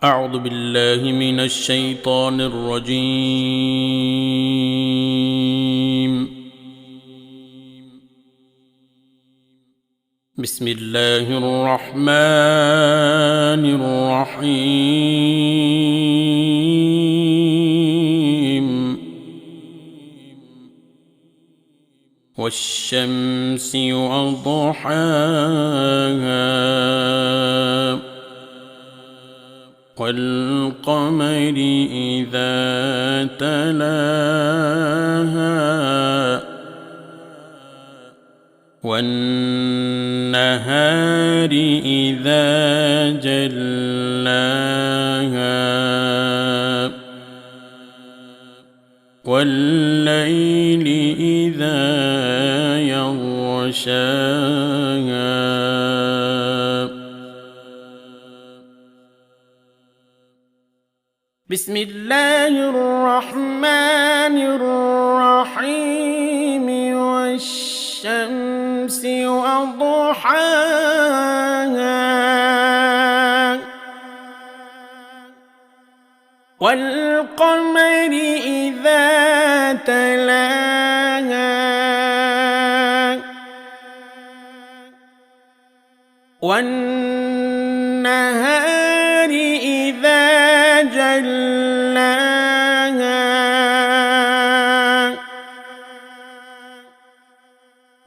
أعوذ بالله من الشيطان الرجيم. بسم الله الرحمن الرحيم. والشمس وضحاها والقمر إذا تلاها والنهار إذا جلاها والليل إذا يغشاها بسم الله الرحمن الرحيم. والشمس وضحاها والقمر إذا تلاها والنهار إذا جلاها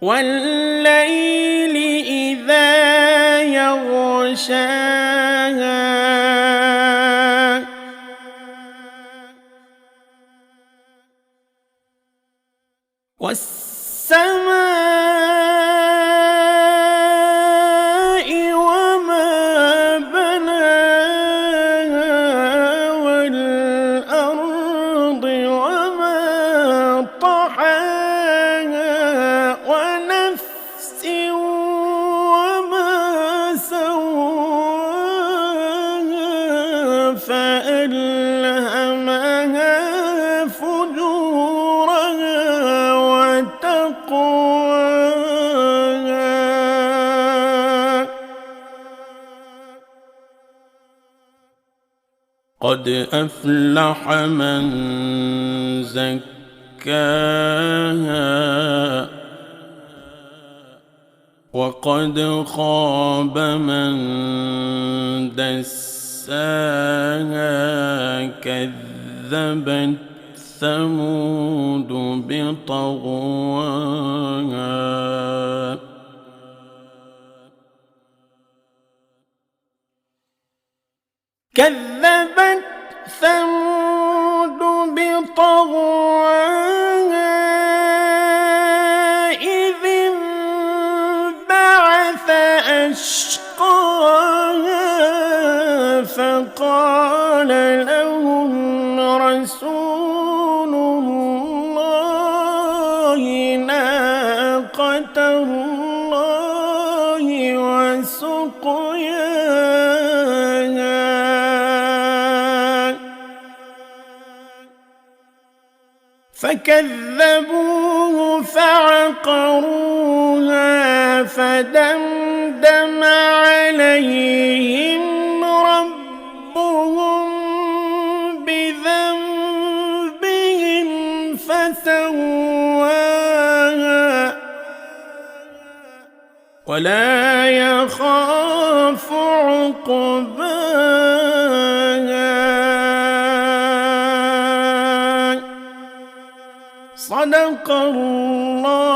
والليل إذا يغشاها والسماء وما بناها والأرض وما طحاها ونفس وما سواها فألهمها فجورها وتقواها قد أفلح من زكاها وقد خاب من دساها كذبت ثمود بطغواها كذبت ثمود بطغواها إذ انبعث أشقاها فقال لهم رسول الله ناقة الله وسقياها فكذبوه فعقروها فدمدم عليهم ربهم بذنبهم فسواها ولا يخاف عقباها. صدق الله